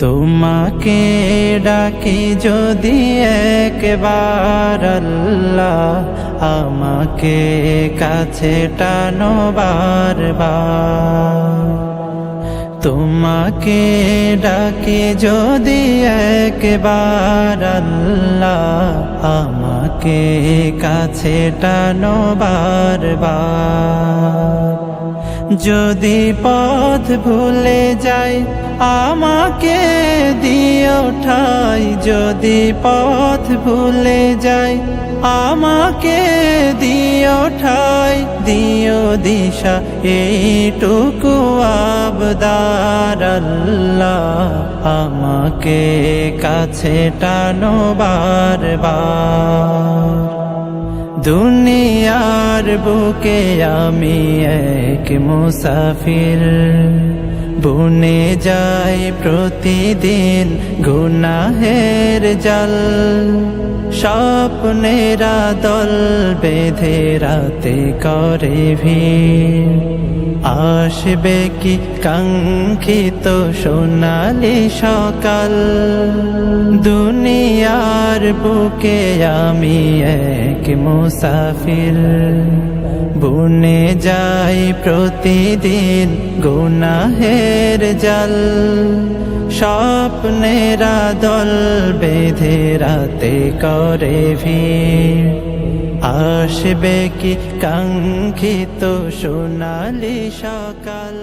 তোমাকে ডাকি যদি একবার আল্লাহ, আমাকে কাছে টানো বারবার। তোমাকে ডাকি যদি একবার আল্লাহ, আমাকে কাছে টানো বারবার। যদি পথ ভুলে যাই আমাকে দিও ঠাই, যদি পথ ভুলে যাই আমাকে দিও ঠাই, দিও দিশা এইটুকু আবদার আল্লাহ, আমাকে কাছে টানো বারবার। দুনিয়ার বুকে আমি এক মুসাফির, বুনে যাই প্রতিদিন গুনাহের জাল। স্বপ্নেরা দল বেঁধে রাতে করে ভিড়, আসবে কি কাঙ্ক্ষিত সোনালি সকাল। দুনিয়ার বুকে আমি এক মুসাফির, বুনে যাই প্রতিদিন গুনাহের জাল। স্বপ্নেরা দল বেঁধে রাতে করে ভিড়, আসবে কি কাঙ্ক্ষিত সোনালি সকাল।